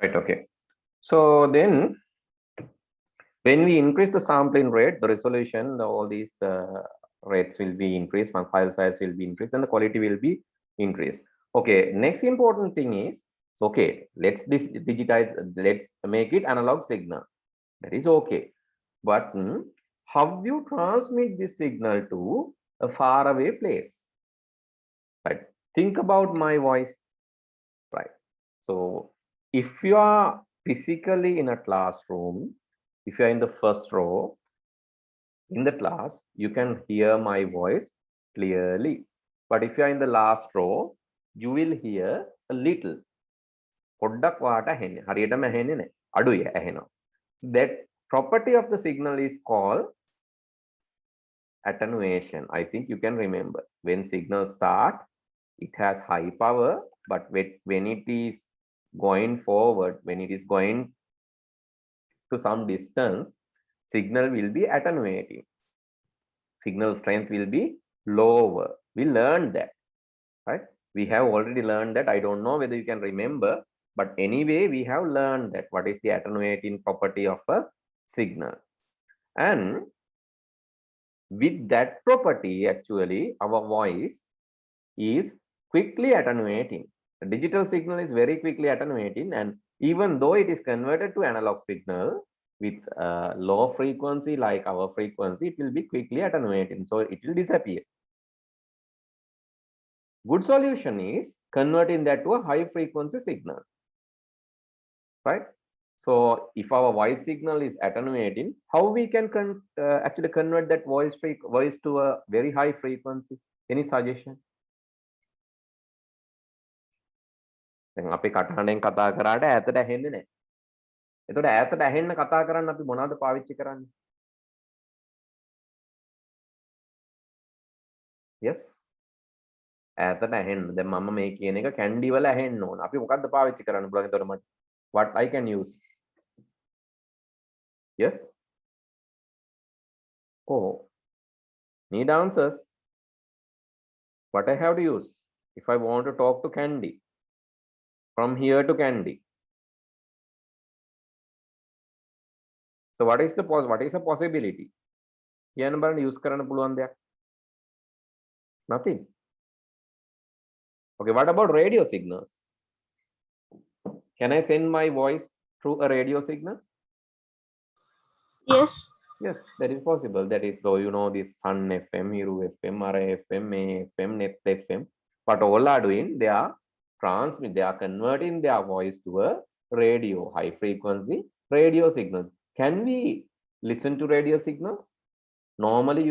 Right, okay. So then when we increase the sampling rate, the resolution, all these rates will be increased, one file size will be increased, and the quality will be increased. Okay, next important thing is, okay, let's digitize, let's make it analog signal. That is okay. But how you transmit this signal to a faraway place? Right. Think about my voice. Right. So if you are physically in a classroom, if you are in the first row in the class, you can hear my voice clearly. But if you are in the last row, you will hear a little. පොඩ්ඩක් වාට ඇහෙන්නේ. හරියටම ඇහෙන්නේ නැහැ. අඩුයි ඇහෙනවා. That property of the signal is called attenuation. I think you can remember. When signal start, it has high power, but when it is going forward, when it is going to some distance, signal will be attenuating. Signal strength will be lower. We learned that, right? We have already learned that. I don't know whether you can remember, but anyway, we have learned that what is the attenuating property of a signal. And with that property, actually, our voice is quickly attenuating. The digital signal is very quickly attenuating, and even though it is converted to analog signal with low frequency like our frequency, it will be quickly attenuating, so it will disappear. Good solution is converting that to a high frequency signal, right? So if our voice signal is attenuating, how we can actually convert that voice to a very high frequency? Any suggestion? දැන් අපි කටහඬෙන් කතා කරාට ඈතට ඇහෙන්නේ නැහැ. එතකොට ඈතට ඇහෙන්න කතා කරන්න අපි මොනවද පාවිච්චි කරන්නේ? Yes. ඈතට ඇහෙන්න. දැන් මම මේ කියන එක කැන්ඩි වල ඇහෙන්න ඕන. අපි මොකද්ද පාවිච්චි කරන්න පුළුවන්? එතකොට මට what I can use? Yes. Oh. Need answers. What I have to use if I want to talk to Candy? From here to Candy. So what is a possibility? කියන්න බලන්න use කරන්න පුළුවන් දෙයක්. Nothing. Okay, what about radio signals? Can I send my voice through a radio signal? Yes. Yes, that is possible. That is, so you know, this Sun FM, Hiru FM, Mara FM, May FM, Net FM. What all are doing? They are converting their voice to a radio, high frequency radio signals. Can we listen to radio signals? Normally,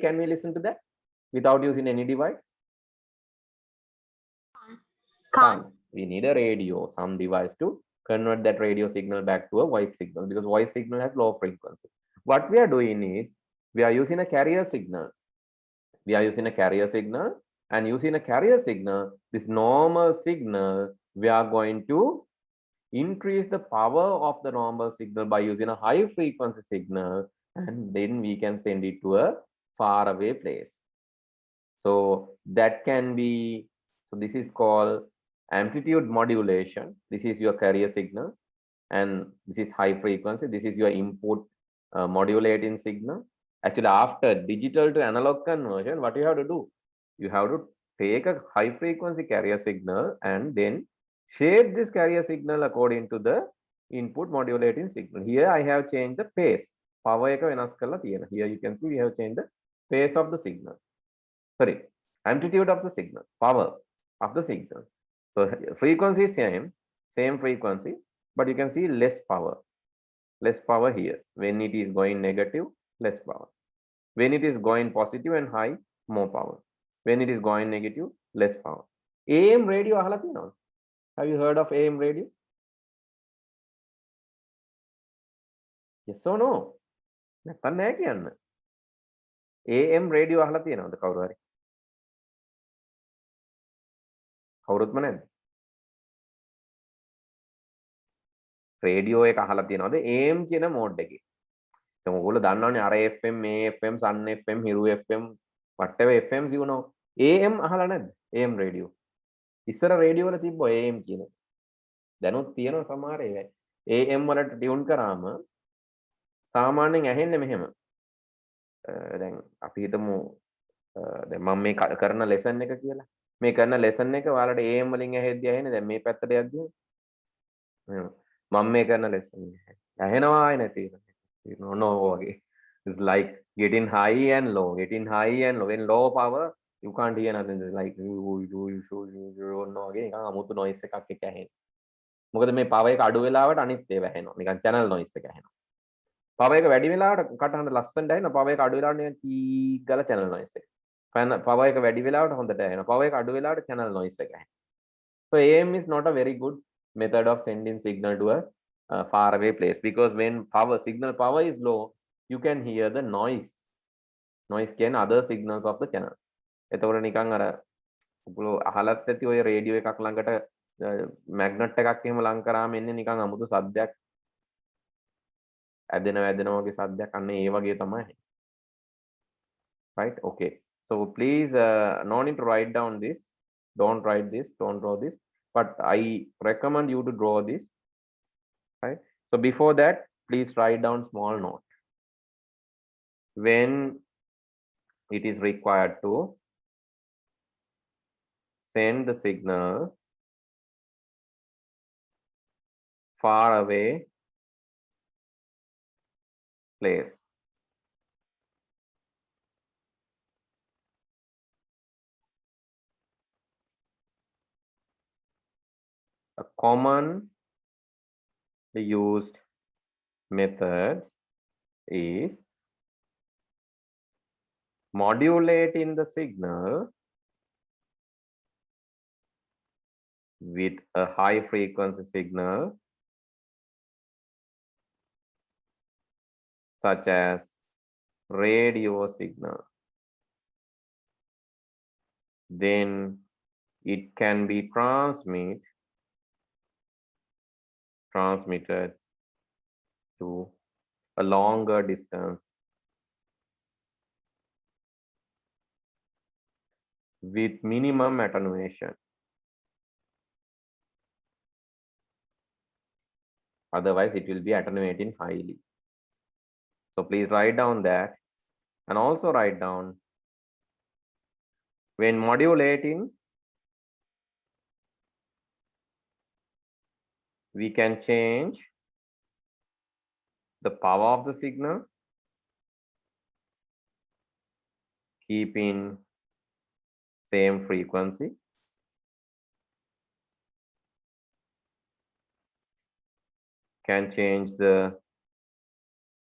can we listen to that without using any device? Can't. We need a radio, some device to convert that radio signal back to a voice signal, because voice signal has low frequency. What we are doing is we are using a carrier signal. We are using a carrier signal, and using a carrier signal, this normal signal, we are going to increase the power of the normal signal by using a high frequency signal, and then we can send it to a far away place. So that can be, so this is called amplitude modulation. This is your carrier signal, and this is high frequency. This is your input modulating signal. Actually, after digital to analog conversion, what you have to do? You have to take a high frequency carrier signal and then shape this carrier signal according to the input modulating signal. Here I have changed the pace. Power එක වෙනස් කරලා තියෙනවා. Here you can see we have changed the pace of the signal. Sorry, amplitude of the signal, power of the signal. So frequency is same frequency, but you can see less power here. When it is going negative, less power. When it is going positive and high, more power. When it is going negative, less power. AM radio අහලා තියෙනවද? Have you heard of AM radio? Yes or no? නැත්නම් නෑ කියන්න. AM radio අහලා තියෙනවද කවුරු හරි? කවුරුත්ම නැද්ද? රේඩියෝ එක අහලා තියෙනවද AM කියන මෝඩ් එකේ? දැන් ඔයගොල්ලෝ දන්නවනේ අර FM, මේ FM, Sun FM, Hiru FM, whatever FMs you know. AM අහලා නැද්ද? AM radio. ඉස්සර රේඩියෝ වල තිබ්බ AM කියන එක. දැනුත් තියෙනවා සමහර ඒවා. AM වලට ටියුන් කරාම සාමාන්‍යයෙන් ඇහෙන්නේ මෙහෙම. දැන් අපි හිතමු දැන් මම මේ කරන ලෙසන් එක කියලා. මේ කරන ලෙසන් එක ඔයාලට AM වලින් ඇහෙද්දි ඇහෙන්නේ දැන් මේ පැත්තට යද්දි මම මේ කරන ලෙසන් එක. ඇහෙනවා ආයේ නැති වෙනවා. No වගේ. It's like getting high and low, getting high and low. When low power, you can't hear nothing. It's like no වගේ නිකන් අමුතු noise එකක් එක ඇහෙනවා. මොකද මේ power එක අඩු වෙලාවට අනිත් ඒවා ඇහෙනවා. නිකන් channel noise එක ඇහෙනවා. power එක වැඩි වෙලාවට කටහඬ ලස්සනට ඇහෙනවා. power එක අඩු වෙලාවට නිකන් කී ගාලා channel noise එක. power එක වැඩි වෙලාවට හොඳට ඇහෙනවා. power එක අඩු වෙලාවට channel noise එක ඇහෙනවා. So AM is not a very good method of sending signal to a far away place, because when signal power is low, you can hear the noise. Noise can other signals of the channel. එතකොට නිකන් අර ඔගොල්ලෝ අහලත් ඇති ඔය radio එකක් ළඟට magnet එකක් එහෙම ලං කරාම එන්නේ නිකන් අමුතු සද්දයක්. ඇදෙනවා වගේ සද්දයක්. අන්න ඒ වගේ තමයි. Right? Okay. So please no need to write down this. Don't write this, don't draw this, but I recommend you to draw this. Right? So before that, please write down small note. When it is required to send the signal far away place. A common used method is modulating the signal with a high frequency signal such as radio signal. Then it can be transmitted to a longer distance with minimum attenuation. Otherwise, it will be attenuating highly. So please write down that, and also write down, when modulating, we can change the power of the signal, keeping same frequency. Can change the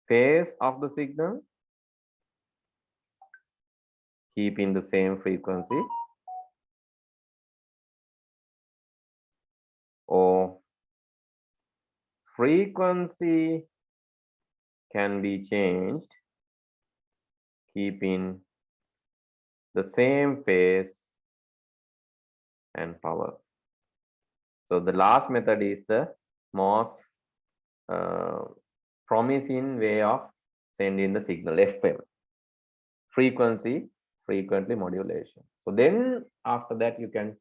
phase of the signal, keeping the same frequency, or frequency can be changed, keeping the same phase and power. So the last method is the most promising way of sending the signal, FM. Frequently modulation. So then after that you can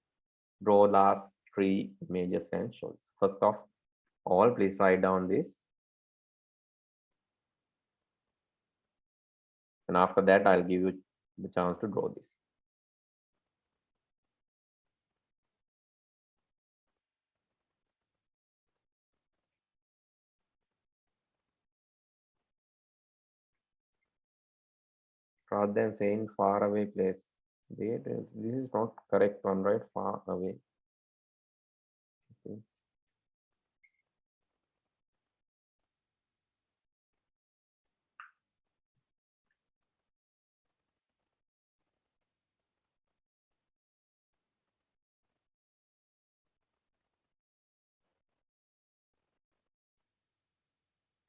draw last 3 images and shows. First of all, please write down this. And after that, I'll give you the chance to draw this. Rather than saying far away place, this is not correct one, right? Far away. Okay.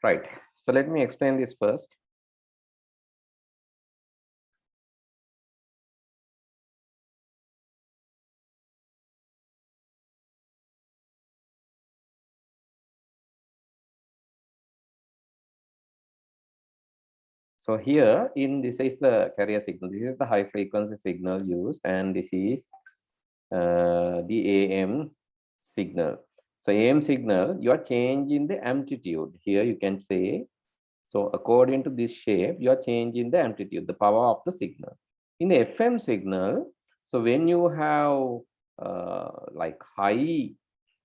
Right. So let me explain this first. So here in this is the carrier signal. This is the high frequency signal used, and this is the AM signal. So AM signal, you are changing the amplitude. Here you can say, so according to this shape, you are changing the amplitude, the power of the signal. In the FM signal, so when you have like high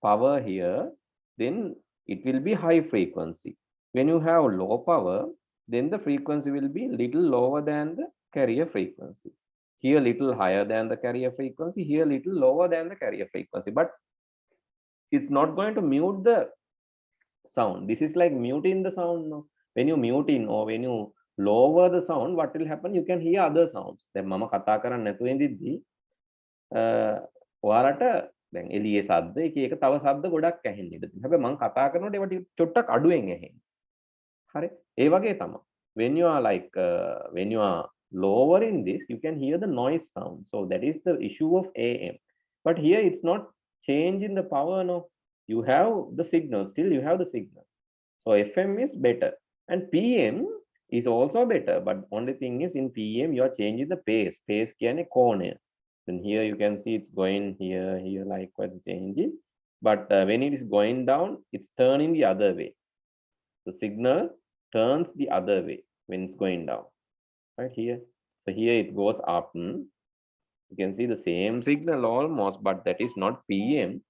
power here, then it will be high frequency. When you have low power, then the frequency will be little lower than the carrier frequency. Here little higher than the carrier frequency, here little lower than the carrier frequency. But it's not going to mute the sound. This is like muting the sound. No? When you mute in or when you lower the sound, what will happen? You can hear other sounds. දැන් මම කතා කරන්නේ නැතුව ඉඳිද්දි ඔයාලට දැන් එළියේ ශබ්ද එක එක තව ශබ්ද ගොඩක් ඇහෙන්න ඉඩ තියෙනවා. හැබැයි මම කතා කරනකොට ඒවා චොට්ටක් අඩුවෙන් ඇහෙන්නේ. හරි? ඒ වගේ තමයි. When you are like when you are lowering this, you can hear the noise sound. So that is the issue of AM. But here it's not changing the power. No, you have the signal. Still you have the signal. So FM is better, and PM is also better. But only thing is in PM you are changing the pace. Pace කියන්නේ කෝණය. Then here you can see it's going here likewise changing. But when it is going down, it's turning the other way. The signal turns the other way when it's going down, right here. So here it goes up. You can see the same signal almost, but that is not PM.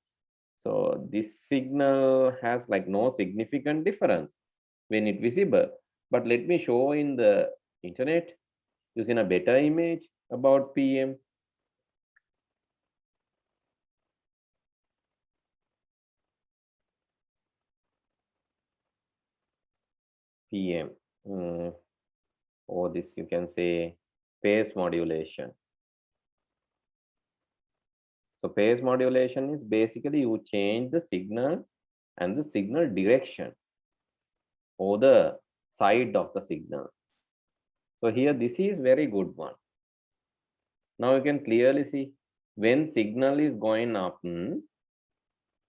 So this signal has like no significant difference when it visible. But let me show in the internet using a better image about PM. PM. Or this you can say phase modulation. So phase modulation is basically you change the signal and the signal direction or the side of the signal. So here this is very good one. Now you can clearly see when signal is going up,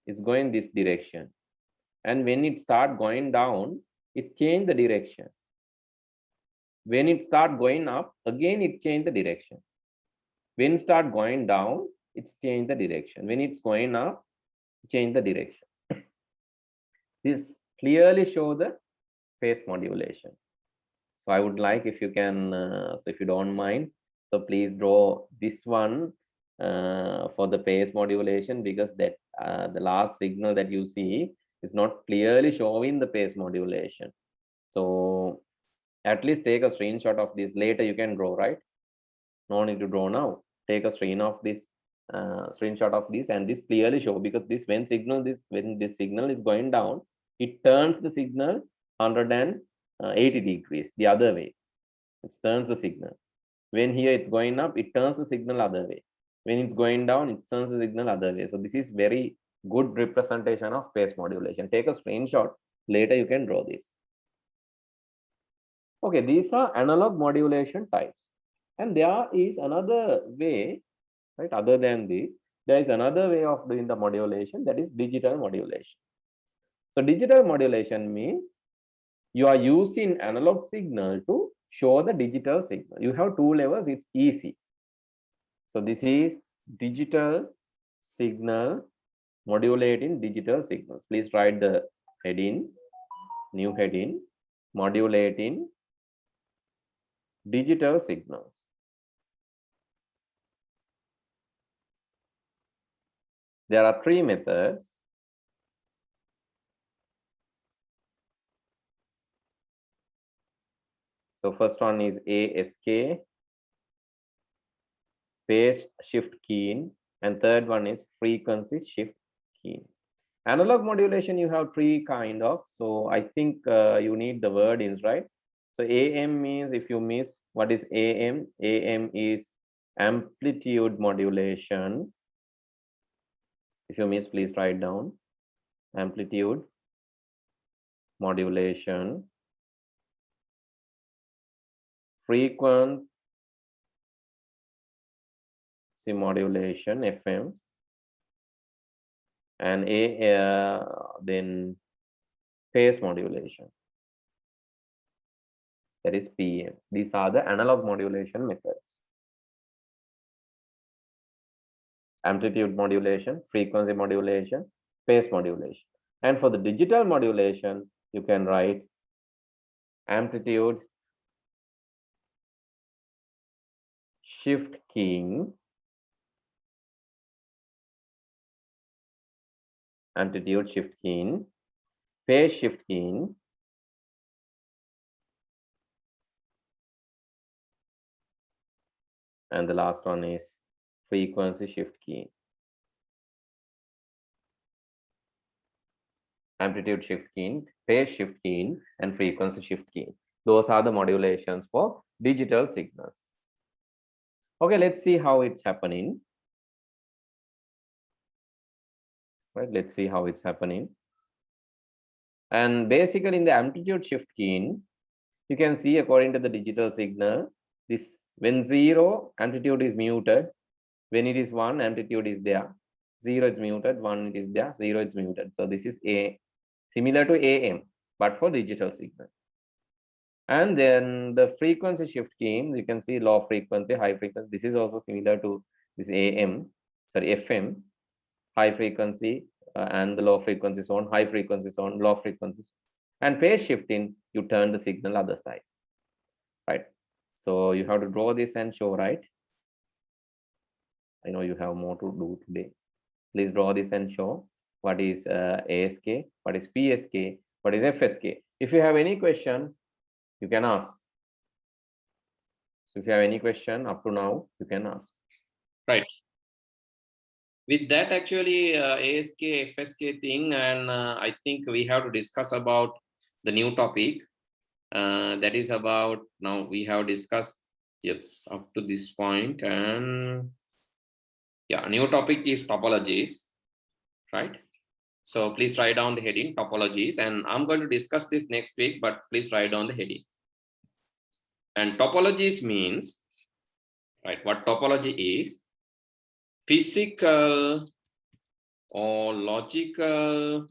it's going this direction. And when it start going down, it's change the direction. When it start going up, again it change the direction. When it start going down, it's change the direction. When it's going up, change the direction. This clearly show the phase modulation. So I would like if you can, so if you don't mind, so please draw this one for the phase modulation, because that the last signal that you see is not clearly showing the phase modulation. So at least take a screenshot of this. Later you can draw, right? No need to draw now. Take a screenshot of this, and this clearly show, because this when this signal is going down, it turns the signal 180 degrees the other way. It turns the signal. When here it's going up, it turns the signal other way. When it's going down, it turns the signal other way. So this is very good representation of phase modulation. Take a screenshot. Later you can draw this. Okay, these are analog modulation types. And there is another way, right? Other than this, there is another way of doing the modulation, that is digital modulation. So digital modulation means you are using analog signal to show the digital signal. You have two levels, it's easy. So this is digital signal modulating digital signals. Please write the heading, new heading, modulating digital signals. There are three methods. So first one is ASK, phase shift keying, and third one is frequency shift keying. Analog modulation, you have three kind of. So I think you need the wordings, right? So AM means, if you miss, what is AM? AM is amplitude modulation. If you miss, please write down amplitude modulation. Frequency modulation, FM, and then phase modulation, that is PM. These are the analog modulation methods. Amplitude modulation, frequency modulation, phase modulation. And for the digital modulation, you can write amplitude shift keying, amplitude shift keying, phase shift keying, and the last one is frequency shift keying. Amplitude shift keying, phase shift keying, and frequency shift keying. Those are the modulations for digital signals. Okay, let's see how it's happening. Right, let's see how it's happening. And basically in the amplitude shift keying, you can see according to the digital signal, this when 0, amplitude is muted. When it is 1, amplitude is there. 0 is muted, 1 is there, 0 is muted. So this is similar to AM, but for digital signal. And then the frequency shift keying, you can see low frequency, high frequency. This is also similar to this FM, high frequency and the low frequency zone, high frequency zone, low frequency zone. And phase shifting, you turn the signal other side, right? So you have to draw this and show, right? I know you have more to do today. Please draw this and show what is ASK, what is PSK, what is FSK. If you have any question, you can ask. So if you have any question up to now, you can ask. Right. With that, actually, ASK, FSK thing, and I think we have to discuss about the new topic. That is about, now we have discussed, yes, up to this point, and yeah, new topic is topologies, right? So please write down the heading, topologies, and I'm going to discuss this next week, but please write down the heading. And topologies means, right, what topology is: physical or logical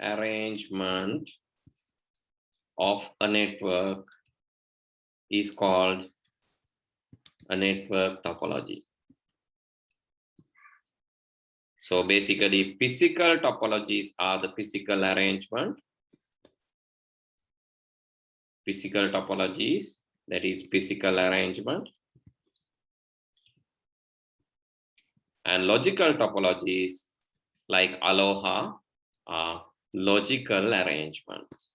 arrangement of a network is called a network topology. So basically, physical topologies are the physical arrangement. Physical topologies, that is physical arrangement. And logical topologies like Aloha are logical arrangements.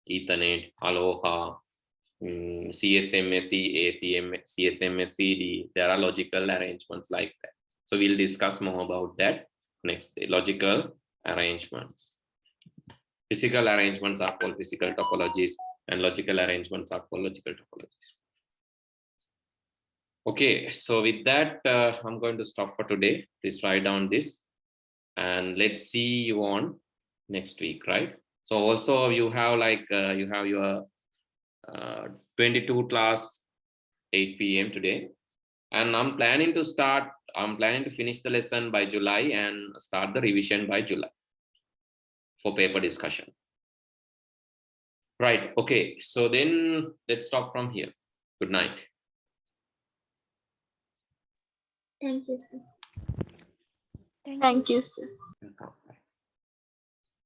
Ethernet, Aloha, CSMSE, ACM, CSMSCD, there are logical arrangements like that. So we'll discuss more about that next day. Logical arrangements. Physical arrangements are called physical topologies, and logical arrangements are called logical topologies. Okay, so with that, I'm going to stop for today. Please write down this, and let's see you on next week, right? So also you have like, you have your 22 class 8 p.m. today, and I'm planning to finish the lesson by July and start the revision by July for paper discussion. Right, okay, so then let's stop from here. Good night. Thank you, sir. Thank you, sir. Welcome.